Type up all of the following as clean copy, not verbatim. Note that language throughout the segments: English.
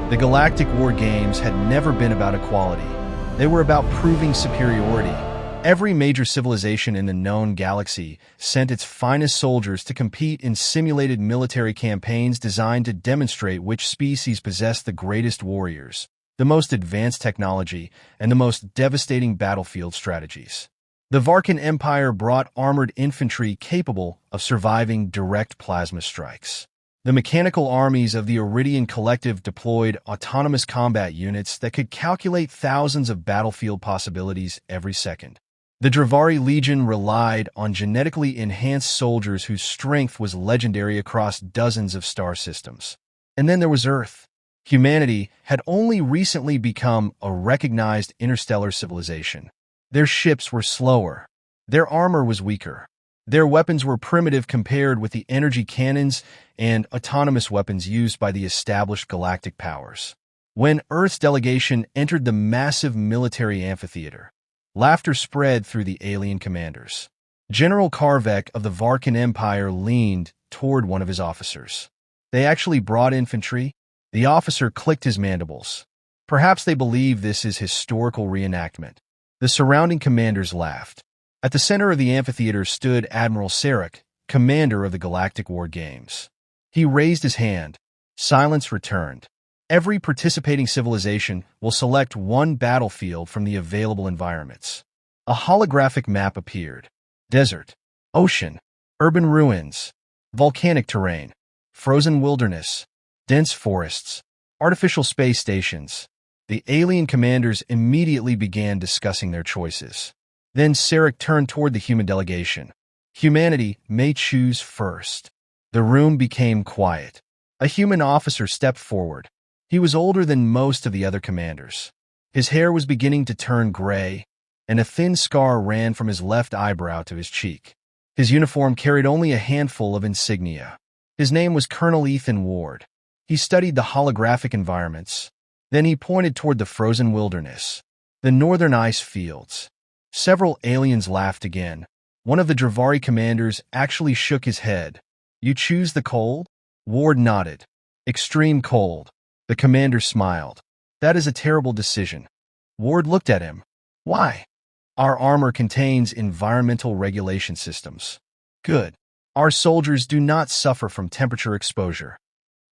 The Galactic War Games had never been about equality. They were about proving superiority. Every major civilization in the known galaxy sent its finest soldiers to compete in simulated military campaigns designed to demonstrate which species possessed the greatest warriors, the most advanced technology, and the most devastating battlefield strategies. The Varkan Empire brought armored infantry capable of surviving direct plasma strikes. The mechanical armies of the Iridian Collective deployed autonomous combat units that could calculate thousands of battlefield possibilities every second. The Dravari Legion relied on genetically enhanced soldiers whose strength was legendary across dozens of star systems. And then there was Earth. Humanity had only recently become a recognized interstellar civilization. Their ships were slower. Their armor was weaker. Their weapons were primitive compared with the energy cannons and autonomous weapons used by the established galactic powers. When Earth's delegation entered the massive military amphitheater, laughter spread through the alien commanders. General Karvek of the Varkan Empire leaned toward one of his officers. "They actually brought infantry?" The officer clicked his mandibles. Perhaps they believe this is historical reenactment. The surrounding commanders laughed. At the center of the amphitheater stood Admiral Sarek, commander of the Galactic War Games. He raised his hand. Silence returned. Every participating civilization will select one battlefield from the available environments. A holographic map appeared. Desert, ocean, urban ruins, volcanic terrain, frozen wilderness, dense forests, artificial space stations. The alien commanders immediately began discussing their choices. Then Sarek turned toward the human delegation. "Humanity may choose first." The room became quiet. A human officer stepped forward. He was older than most of the other commanders. His hair was beginning to turn gray, and a thin scar ran from his left eyebrow to his cheek. His uniform carried only a handful of insignia. His name was Colonel Ethan Ward. He studied the holographic environments. Then he pointed toward the frozen wilderness, the northern ice fields. Several aliens laughed again. One of the Dravari commanders actually shook his head. "You choose the cold?" Ward nodded. "Extreme cold." The commander smiled. "That is a terrible decision." Ward looked at him. "Why?" "Our armor contains environmental regulation systems." "Good." "Our soldiers do not suffer from temperature exposure."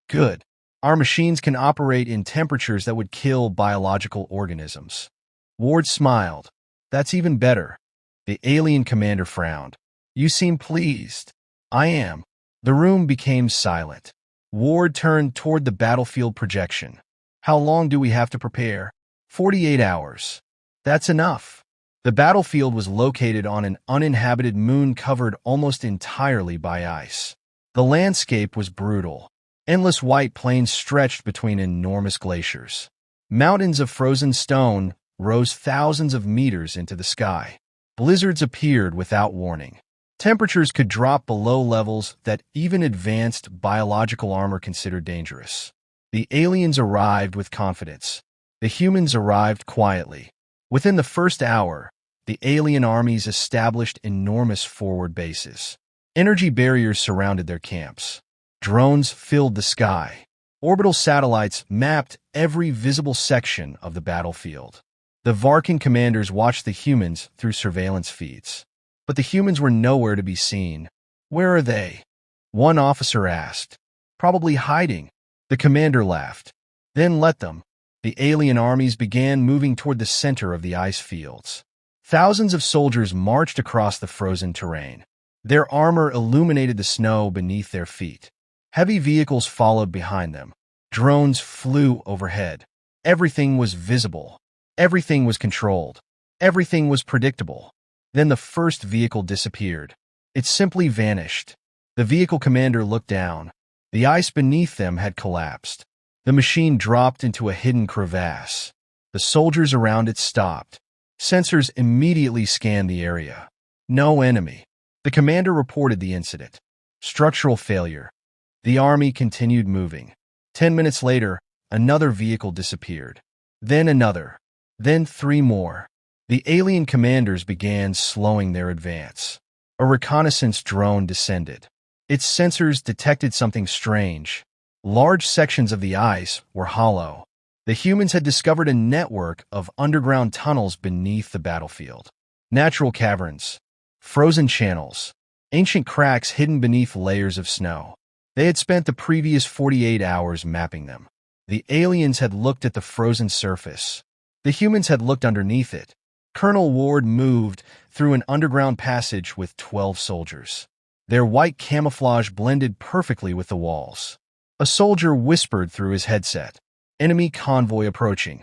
"Good." "Our machines can operate in temperatures that would kill biological organisms." Ward smiled. "That's even better." The alien commander frowned. "You seem pleased." "I am." The room became silent. Ward turned toward the battlefield projection. "How long do we have to prepare?" 48 hours. "That's enough." The battlefield was located on an uninhabited moon covered almost entirely by ice. The landscape was brutal. Endless white plains stretched between enormous glaciers. Mountains of frozen stone rose thousands of meters into the sky. Blizzards appeared without warning. Temperatures could drop below levels that even advanced biological armor considered dangerous. The aliens arrived with confidence. The humans arrived quietly. Within the first hour, the alien armies established enormous forward bases. Energy barriers surrounded their camps. Drones filled the sky. Orbital satellites mapped every visible section of the battlefield. The Varkan commanders watched the humans through surveillance feeds. But the humans were nowhere to be seen. "Where are they?" one officer asked. "Probably hiding." The commander laughed. "Then let them." The alien armies began moving toward the center of the ice fields. Thousands of soldiers marched across the frozen terrain. Their armor illuminated the snow beneath their feet. Heavy vehicles followed behind them. Drones flew overhead. Everything was visible. Everything was controlled. Everything was predictable. Then the first vehicle disappeared. It simply vanished. The vehicle commander looked down. The ice beneath them had collapsed. The machine dropped into a hidden crevasse. The soldiers around it stopped. Sensors immediately scanned the area. No enemy. The commander reported the incident. Structural failure. The army continued moving. 10 minutes later, another vehicle disappeared. Then another. Then 3 more. The alien commanders began slowing their advance. A reconnaissance drone descended. Its sensors detected something strange. Large sections of the ice were hollow. The humans had discovered a network of underground tunnels beneath the battlefield. Natural caverns, frozen channels, ancient cracks hidden beneath layers of snow. They had spent the previous 48 hours mapping them. The aliens had looked at the frozen surface. The humans had looked underneath it. Colonel Ward moved through an underground passage with 12 soldiers. Their white camouflage blended perfectly with the walls. A soldier whispered through his headset. Enemy convoy approaching.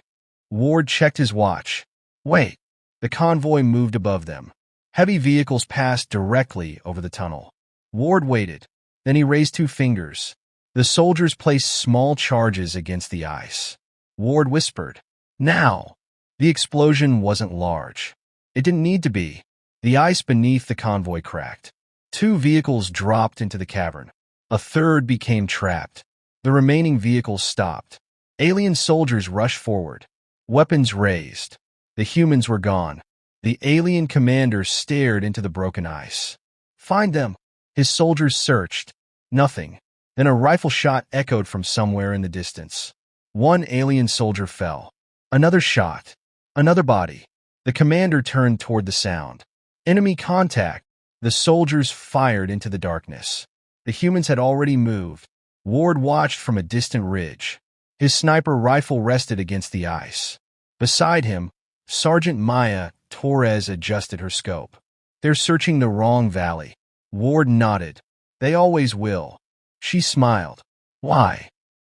Ward checked his watch. Wait. The convoy moved above them. Heavy vehicles passed directly over the tunnel. Ward waited. Then he raised 2 fingers. The soldiers placed small charges against the ice. Ward whispered, "Now!" The explosion wasn't large. It didn't need to be. The ice beneath the convoy cracked. 2 vehicles dropped into the cavern. A third became trapped. The remaining vehicles stopped. Alien soldiers rushed forward. Weapons raised. The humans were gone. The alien commander stared into the broken ice. "Find them!" His soldiers searched. Nothing. Then a rifle shot echoed from somewhere in the distance. 1 alien soldier fell. Another shot. Another body. The commander turned toward the sound. Enemy contact. The soldiers fired into the darkness. The humans had already moved. Ward watched from a distant ridge. His sniper rifle rested against the ice. Beside him, Sergeant Maya Torres adjusted her scope. "They're searching the wrong valley." Ward nodded. "They always will." She smiled. "Why?"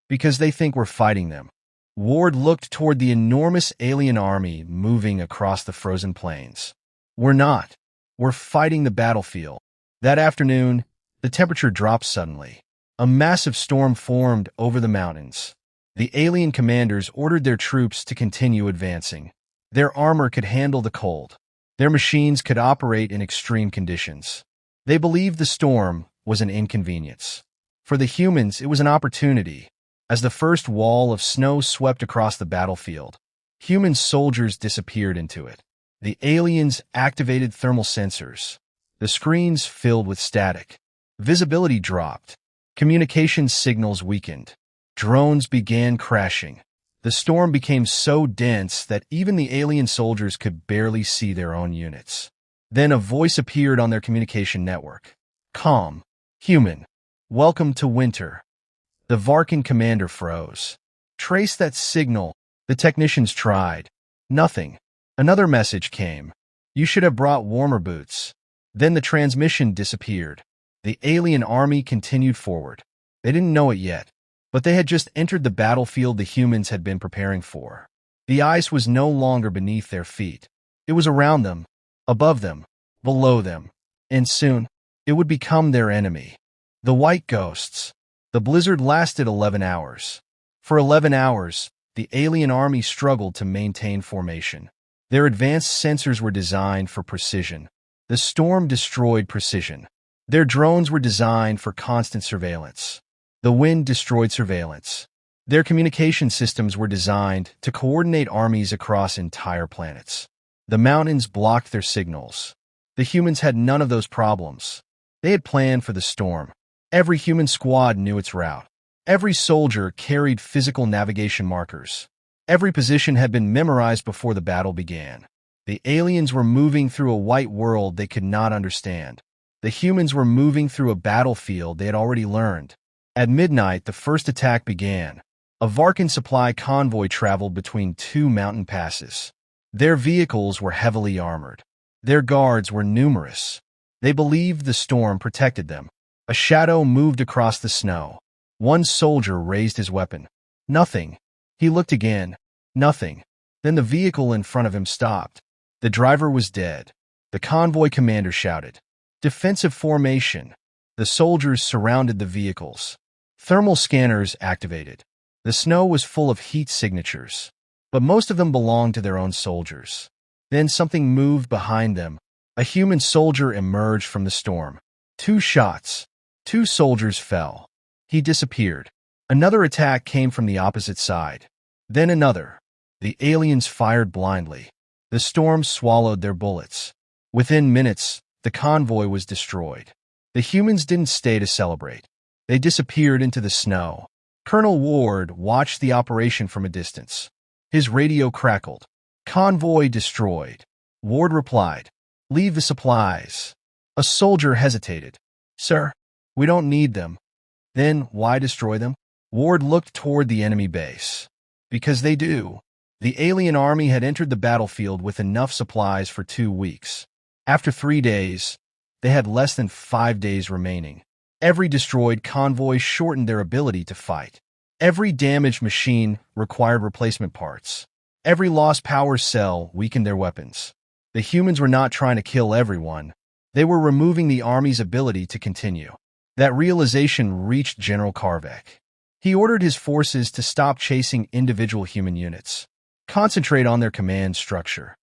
"Because they think we're fighting them." Ward looked toward the enormous alien army moving across the frozen plains. "We're not. We're fighting the battlefield." That afternoon, the temperature dropped suddenly. A massive storm formed over the mountains. The alien commanders ordered their troops to continue advancing. Their armor could handle the cold. Their machines could operate in extreme conditions. They believed the storm was an inconvenience. For the humans, it was an opportunity. As the first wall of snow swept across the battlefield, human soldiers disappeared into it. The aliens activated thermal sensors. The screens filled with static. Visibility dropped. Communication signals weakened. Drones began crashing. The storm became so dense that even the alien soldiers could barely see their own units. Then a voice appeared on their communication network. "Calm. Human. Welcome to winter." The Varkan commander froze. "Trace that signal." The technicians tried. Nothing. Another message came. "You should have brought warmer boots." Then the transmission disappeared. The alien army continued forward. They didn't know it yet, but they had just entered the battlefield the humans had been preparing for. The ice was no longer beneath their feet. It was around them, above them, below them, and soon it would become their enemy. The white ghosts. The blizzard lasted 11 hours. For 11 hours, the alien army struggled to maintain formation. Their advanced sensors were designed for precision. The storm destroyed precision. Their drones were designed for constant surveillance. The wind destroyed surveillance. Their communication systems were designed to coordinate armies across entire planets. The mountains blocked their signals. The humans had none of those problems. They had planned for the storm. Every human squad knew its route. Every soldier carried physical navigation markers. Every position had been memorized before the battle began. The aliens were moving through a white world they could not understand. The humans were moving through a battlefield they had already learned. At midnight, the first attack began. A Varkan supply convoy traveled between 2 mountain passes. Their vehicles were heavily armored. Their guards were numerous. They believed the storm protected them. A shadow moved across the snow. One soldier raised his weapon. Nothing. He looked again. Nothing. Then the vehicle in front of him stopped. The driver was dead. The convoy commander shouted, "Defensive formation." The soldiers surrounded the vehicles. Thermal scanners activated. The snow was full of heat signatures, but most of them belonged to their own soldiers. Then something moved behind them. A human soldier emerged from the storm. 2 shots. 2 soldiers fell. He disappeared. Another attack came from the opposite side. Then another. The aliens fired blindly. The storm swallowed their bullets. Within minutes, the convoy was destroyed. The humans didn't stay to celebrate. They disappeared into the snow. Colonel Ward watched the operation from a distance. His radio crackled. "Convoy destroyed." Ward replied, "Leave the supplies." A soldier hesitated. "Sir, we don't need them." "Then why destroy them?" Ward looked toward the enemy base. "Because they do." The alien army had entered the battlefield with enough supplies for 2 weeks. After 3 days, they had less than 5 days remaining. Every destroyed convoy shortened their ability to fight. Every damaged machine required replacement parts. Every lost power cell weakened their weapons. The humans were not trying to kill everyone. They were removing the army's ability to continue. That realization reached General Karvek. He ordered his forces to stop chasing individual human units. Concentrate on their command structure.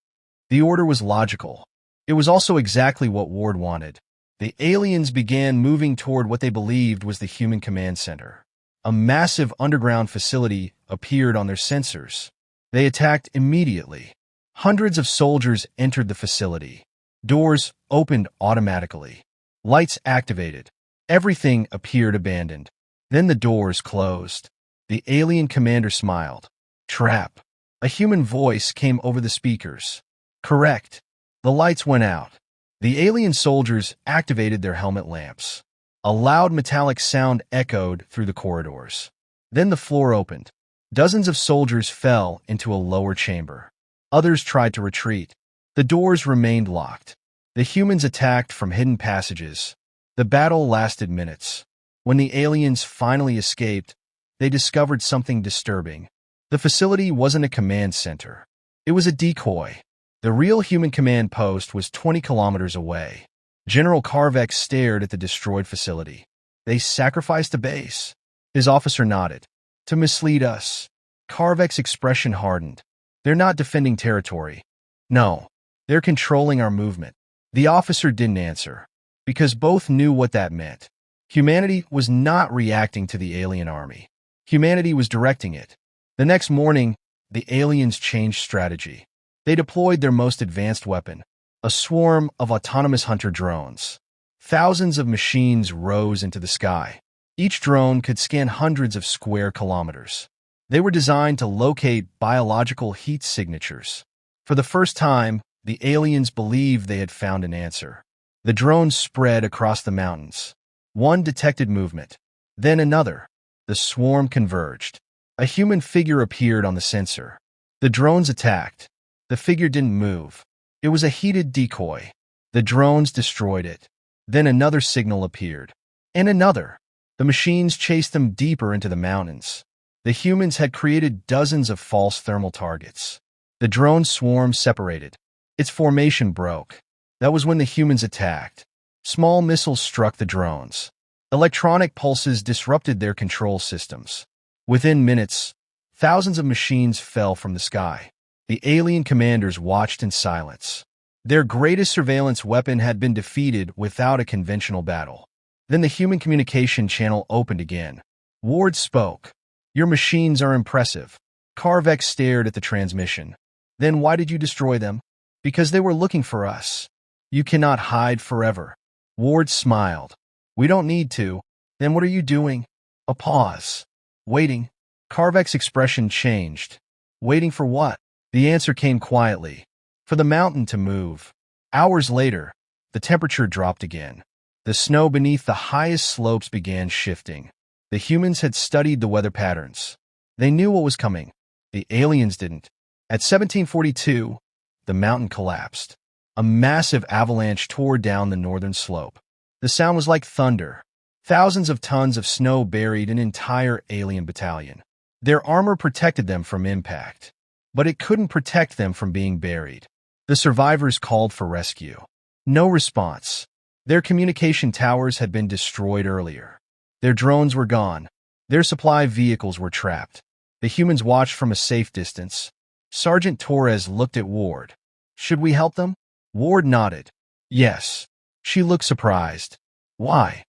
The order was logical. It was also exactly what Ward wanted. The aliens began moving toward what they believed was the human command center. A massive underground facility appeared on their sensors. They attacked immediately. Hundreds of soldiers entered the facility. Doors opened automatically. Lights activated. Everything appeared abandoned. Then the doors closed. The alien commander smiled. "Trap." A human voice came over the speakers. "Correct." The lights went out. The alien soldiers activated their helmet lamps. A loud metallic sound echoed through the corridors. Then the floor opened. Dozens of soldiers fell into a lower chamber. Others tried to retreat. The doors remained locked. The humans attacked from hidden passages. The battle lasted minutes. When the aliens finally escaped, they discovered something disturbing. The facility wasn't a command center. It was a decoy. The real human command post was 20 kilometers away. General Karvek stared at the destroyed facility. "They sacrificed the base." His officer nodded. "To mislead us." Karvek's expression hardened. "They're not defending territory. No, they're controlling our movement." The officer didn't answer, because both knew what that meant. Humanity was not reacting to the alien army. Humanity was directing it. The next morning, the aliens changed strategy. They deployed their most advanced weapon, a swarm of autonomous hunter drones. Thousands of machines rose into the sky. Each drone could scan hundreds of square kilometers. They were designed to locate biological heat signatures. For the first time, the aliens believed they had found an answer. The drones spread across the mountains. One detected movement, then another. The swarm converged. A human figure appeared on the sensor. The drones attacked. The figure didn't move. It was a heated decoy. The drones destroyed it. Then another signal appeared. And another. The machines chased them deeper into the mountains. The humans had created dozens of false thermal targets. The drone swarm separated. Its formation broke. That was when the humans attacked. Small missiles struck the drones. Electronic pulses disrupted their control systems. Within minutes, thousands of machines fell from the sky. The alien commanders watched in silence. Their greatest surveillance weapon had been defeated without a conventional battle. Then the human communication channel opened again. Ward spoke. "Your machines are impressive." Karvek stared at the transmission. "Then why did you destroy them?" "Because they were looking for us." "You cannot hide forever." Ward smiled. "We don't need to." "Then what are you doing?" A pause. "Waiting." Karvek's expression changed. "Waiting for what?" The answer came quietly. "For the mountain to move." Hours later, the temperature dropped again. The snow beneath the highest slopes began shifting. The humans had studied the weather patterns. They knew what was coming. The aliens didn't. At 1742, the mountain collapsed. A massive avalanche tore down the northern slope. The sound was like thunder. Thousands of tons of snow buried an entire alien battalion. Their armor protected them from impact, but it couldn't protect them from being buried. The survivors called for rescue. No response. Their communication towers had been destroyed earlier. Their drones were gone. Their supply vehicles were trapped. The humans watched from a safe distance. Sergeant Torres looked at Ward. "Should we help them?" Ward nodded. "Yes." She looked surprised. "Why?"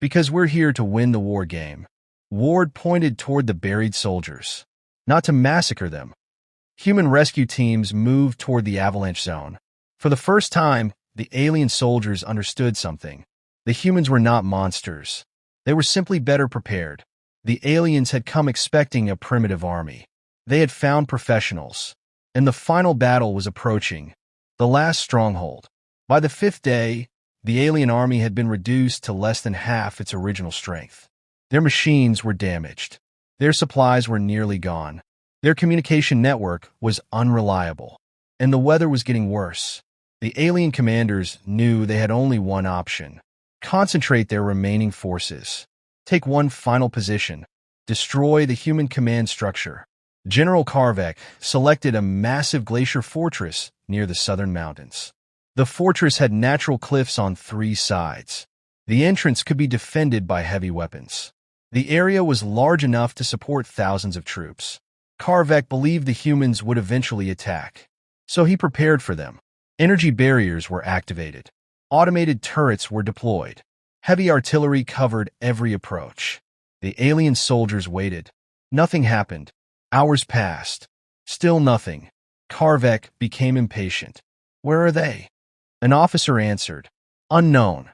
"Because we're here to win the war game." Ward pointed toward the buried soldiers. "Not to massacre them." Human rescue teams moved toward the avalanche zone. For the first time, the alien soldiers understood something. The humans were not monsters. They were simply better prepared. The aliens had come expecting a primitive army. They had found professionals, and the final battle was approaching, the last stronghold. By the fifth day, the alien army had been reduced to less than half its original strength. Their machines were damaged. Their supplies were nearly gone. Their communication network was unreliable, and the weather was getting worse. The alien commanders knew they had only one option: concentrate their remaining forces. Take one final position. Destroy the human command structure. General Karvek selected a massive glacier fortress near the southern mountains. The fortress had natural cliffs on 3 sides. The entrance could be defended by heavy weapons. The area was large enough to support thousands of troops. Karvek believed the humans would eventually attack, so he prepared for them. Energy barriers were activated. Automated turrets were deployed. Heavy artillery covered every approach. The alien soldiers waited. Nothing happened. Hours passed. Still nothing. Karvek became impatient. Where are they? An officer answered. Unknown.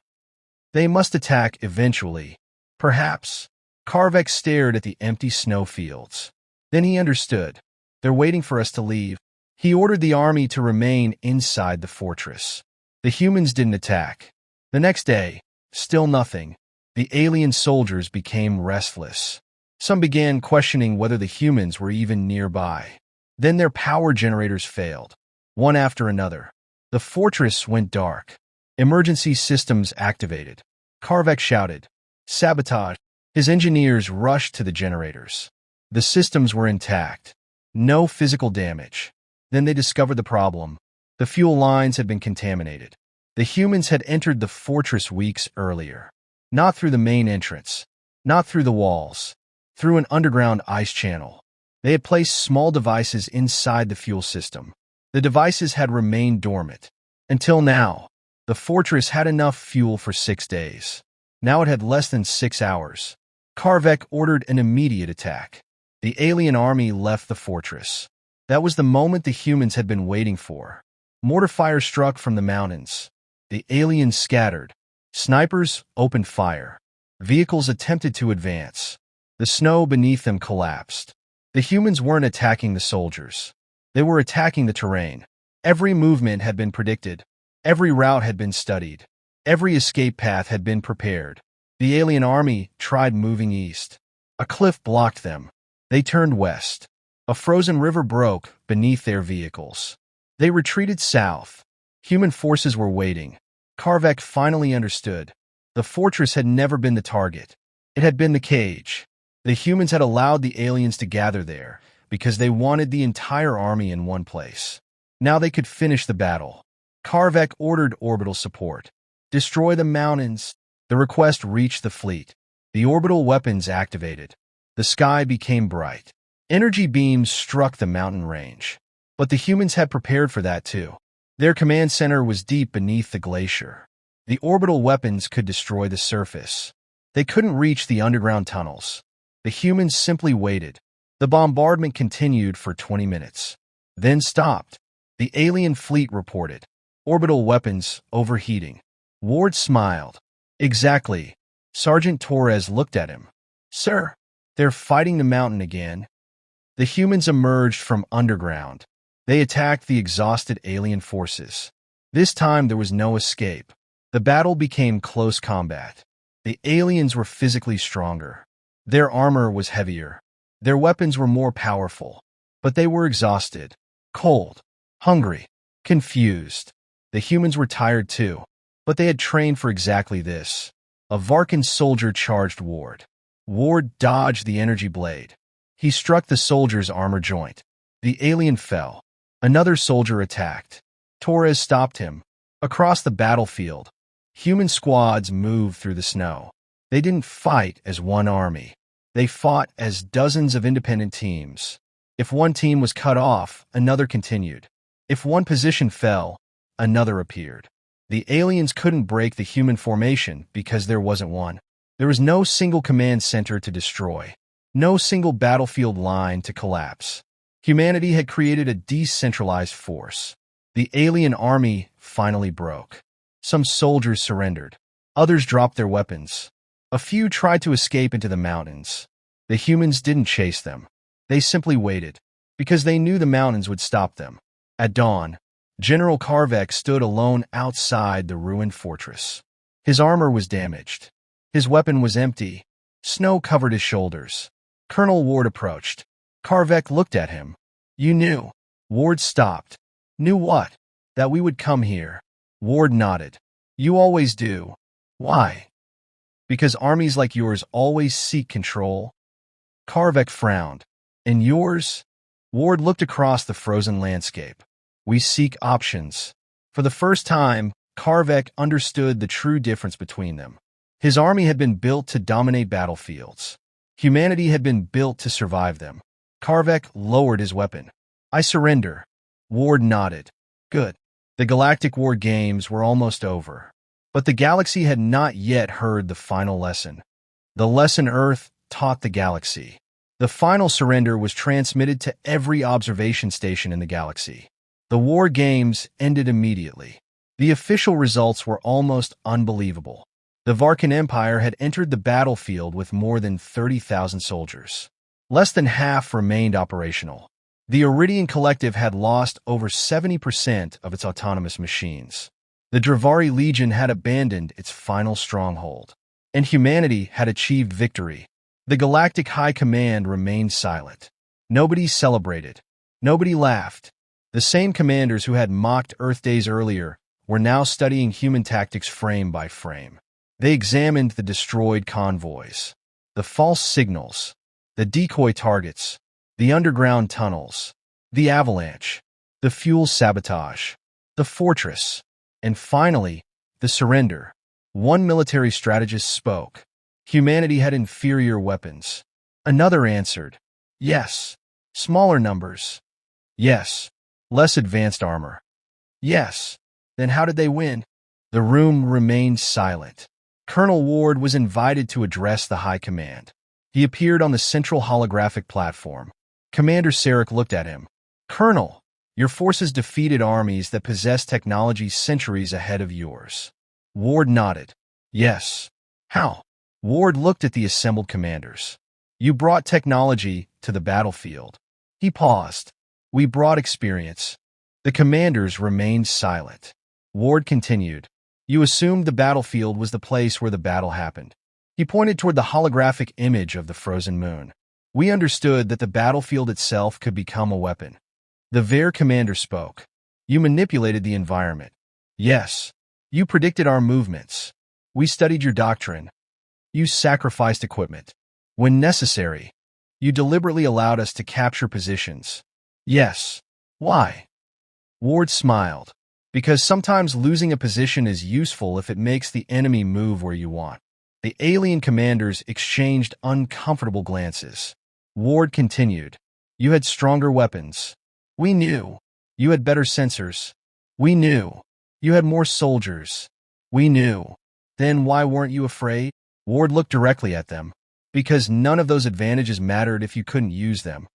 They must attack eventually. Perhaps. Karvek stared at the empty snowfields. Then he understood. They're waiting for us to leave. He ordered the army to remain inside the fortress. The humans didn't attack. The next day, still nothing. The alien soldiers became restless. Some began questioning whether the humans were even nearby. Then their power generators failed, one after another. The fortress went dark. Emergency systems activated. Karvek shouted, "Sabotage!" His engineers rushed to the generators. The systems were intact. No physical damage. Then they discovered the problem. The fuel lines had been contaminated. The humans had entered the fortress weeks earlier. Not through the main entrance. Not through the walls. Through an underground ice channel. They had placed small devices inside the fuel system. The devices had remained dormant. Until now, the fortress had enough fuel for 6 days. Now it had less than 6 hours. Karvek ordered an immediate attack. The alien army left the fortress. That was the moment the humans had been waiting for. Mortar fire struck from the mountains. The aliens scattered. Snipers opened fire. Vehicles attempted to advance. The snow beneath them collapsed. The humans weren't attacking the soldiers. They were attacking the terrain. Every movement had been predicted. Every route had been studied. Every escape path had been prepared. The alien army tried moving east. A cliff blocked them. They turned west. A frozen river broke beneath their vehicles. They retreated south. Human forces were waiting. Karvek finally understood. The fortress had never been the target. It had been the cage. The humans had allowed the aliens to gather there because they wanted the entire army in one place. Now they could finish the battle. Karvek ordered orbital support. Destroy the mountains. The request reached the fleet. The orbital weapons activated. The sky became bright. Energy beams struck the mountain range. But the humans had prepared for that too. Their command center was deep beneath the glacier. The orbital weapons could destroy the surface. They couldn't reach the underground tunnels. The humans simply waited. The bombardment continued for 20 minutes. Then stopped. The alien fleet reported. Orbital weapons overheating. Ward smiled. Exactly. Sergeant Torres looked at him. Sir, they're fighting the mountain again. The humans emerged from underground. They attacked the exhausted alien forces. This time there was no escape. The battle became close combat. The aliens were physically stronger. Their armor was heavier. Their weapons were more powerful. But they were exhausted, cold, hungry, confused. The humans were tired too. But they had trained for exactly this. A Varkan soldier charged Ward. Ward dodged the energy blade. He struck the soldier's armor joint. The alien fell. Another soldier attacked. Torres stopped him. Across the battlefield, human squads moved through the snow. They didn't fight as one army. They fought as dozens of independent teams. If one team was cut off, another continued. If one position fell, another appeared. The aliens couldn't break the human formation because there wasn't one. There was no single command center to destroy. No single battlefield line to collapse. Humanity had created a decentralized force. The alien army finally broke. Some soldiers surrendered. Others dropped their weapons. A few tried to escape into the mountains. The humans didn't chase them. They simply waited, because they knew the mountains would stop them. At dawn, General Karvek stood alone outside the ruined fortress. His armor was damaged. His weapon was empty. Snow covered his shoulders. Colonel Ward approached. Karvek looked at him. "You knew." Ward stopped. "Knew what?" "That we would come here." Ward nodded. "You always do." "Why?" "Because armies like yours always seek control." Karvek frowned. "And yours?" Ward looked across the frozen landscape. "We seek options." For the first time, Karvek understood the true difference between them. His army had been built to dominate battlefields. Humanity had been built to survive them. Karvek lowered his weapon. "I surrender." Ward nodded. "Good." The Galactic War Games were almost over. But the galaxy had not yet heard the final lesson. The lesson Earth taught the galaxy. The final surrender was transmitted to every observation station in the galaxy. The War Games ended immediately. The official results were almost unbelievable. The Varkan Empire had entered the battlefield with more than 30,000 soldiers. Less than half remained operational. The Iridian Collective had lost over 70% of its autonomous machines. The Dravari Legion had abandoned its final stronghold. And humanity had achieved victory. The Galactic High Command remained silent. Nobody celebrated. Nobody laughed. The same commanders who had mocked Earth days earlier were now studying human tactics frame by frame. They examined the destroyed convoys, the false signals, the decoy targets, the underground tunnels, the avalanche, the fuel sabotage, the fortress, and finally, the surrender. One military strategist spoke. Humanity had inferior weapons. Another answered, "Yes." Smaller numbers. "Yes." Less advanced armor. "Yes." Then how did they win? The room remained silent. Colonel Ward was invited to address the High Command. He appeared on the central holographic platform. Commander Sarek looked at him. "Colonel, your forces defeated armies that possessed technology centuries ahead of yours." Ward nodded. "Yes." "How?" Ward looked at the assembled commanders. "You brought technology to the battlefield." He paused. "We brought experience." The commanders remained silent. Ward continued. "You assumed the battlefield was the place where the battle happened." He pointed toward the holographic image of the frozen moon. "We understood that the battlefield itself could become a weapon." The Ver commander spoke. "You manipulated the environment." "Yes." "You predicted our movements." "We studied your doctrine." "You sacrificed equipment." "When necessary." "You deliberately allowed us to capture positions." "Yes." "Why?" Ward smiled. "Because sometimes losing a position is useful if it makes the enemy move where you want." The alien commanders exchanged uncomfortable glances. Ward continued. "You had stronger weapons." "We knew." "You had better sensors." "We knew." "You had more soldiers." "We knew." "Then why weren't you afraid?" Ward looked directly at them. "Because none of those advantages mattered if you couldn't use them."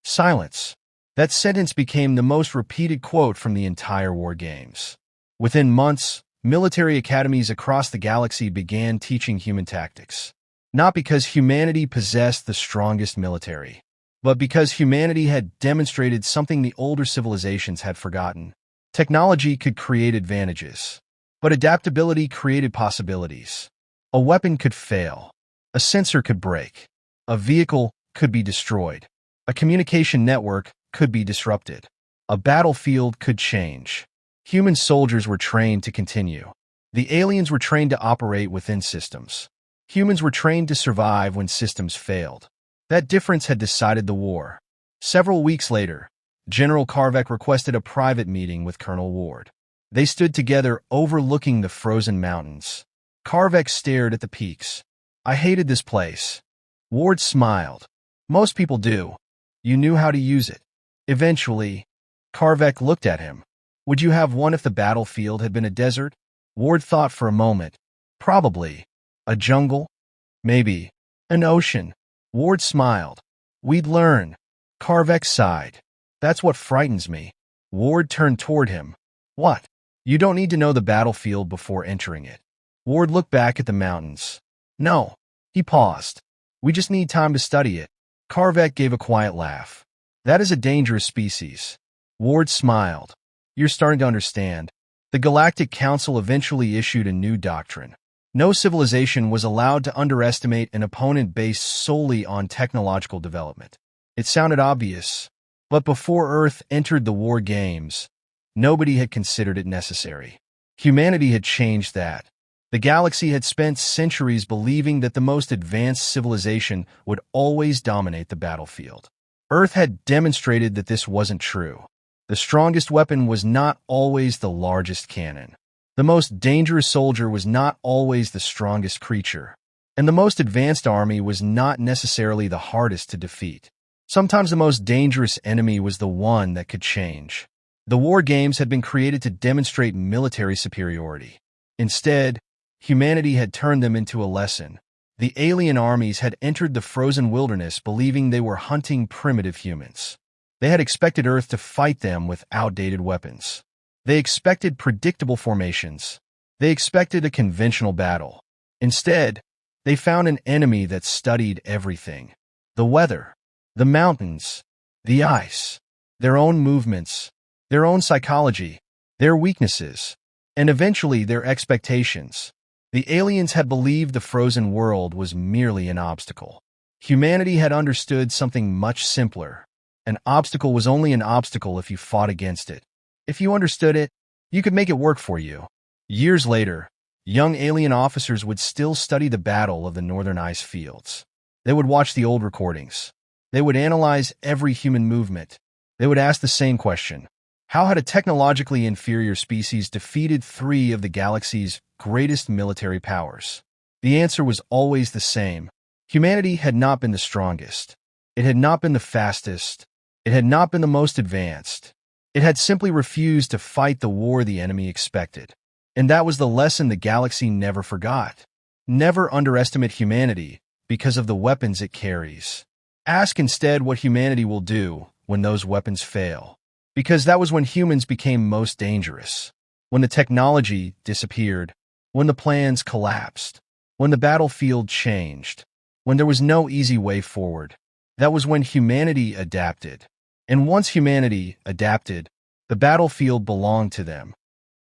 Silence. That sentence became the most repeated quote from the entire War Games. Within months, military academies across the galaxy began teaching human tactics. Not because humanity possessed the strongest military, but because humanity had demonstrated something the older civilizations had forgotten. Technology could create advantages, but adaptability created possibilities. A weapon could fail. A sensor could break. A vehicle could be destroyed. A communication network could be disrupted. A battlefield could change. Human soldiers were trained to continue. The aliens were trained to operate within systems. Humans were trained to survive when systems failed. That difference had decided the war. Several weeks later, General Karvek requested a private meeting with Colonel Ward. They stood together overlooking the frozen mountains. Karvek stared at the peaks. "I hated this place." Ward smiled. "Most people do. You knew how to use it." Eventually, Karvek looked at him. "Would you have won if the battlefield had been a desert?" Ward thought for a moment. "Probably. A jungle? Maybe. An ocean." Ward smiled. "We'd learn." Karvek sighed. "That's what frightens me." Ward turned toward him. "What?" "You don't need to know the battlefield before entering it." Ward looked back at the mountains. "No." He paused. We just need time to study it. Carvec gave a quiet laugh. That is a dangerous species. Ward smiled. You're starting to understand. The Galactic Council eventually issued a new doctrine. No civilization was allowed to underestimate an opponent based solely on technological development. It sounded obvious, but before Earth entered the war games, nobody had considered it necessary. Humanity had changed that. The galaxy had spent centuries believing that the most advanced civilization would always dominate the battlefield. Earth had demonstrated that this wasn't true. The strongest weapon was not always the largest cannon. The most dangerous soldier was not always the strongest creature. And the most advanced army was not necessarily the hardest to defeat. Sometimes the most dangerous enemy was the one that could change. The war games had been created to demonstrate military superiority. Instead, humanity had turned them into a lesson. The alien armies had entered the frozen wilderness believing they were hunting primitive humans. They had expected Earth to fight them with outdated weapons. They expected predictable formations. They expected a conventional battle. Instead, they found an enemy that studied everything. The weather, the mountains, the ice, their own movements, their own psychology, their weaknesses, and eventually their expectations. The aliens had believed the frozen world was merely an obstacle. Humanity had understood something much simpler. An obstacle was only an obstacle if you fought against it. If you understood it, you could make it work for you. Years later, young alien officers would still study the battle of the northern ice fields. They would watch the old recordings. They would analyze every human movement. They would ask the same question. How had a technologically inferior species defeated three of the galaxy's greatest military powers? The answer was always the same. Humanity had not been the strongest. It had not been the fastest. It had not been the most advanced. It had simply refused to fight the war the enemy expected. And that was the lesson the galaxy never forgot. Never underestimate humanity because of the weapons it carries. Ask instead what humanity will do when those weapons fail. Because that was when humans became most dangerous. When the technology disappeared. When the plans collapsed. When the battlefield changed. When there was no easy way forward. That was when humanity adapted. And once humanity adapted, the battlefield belonged to them.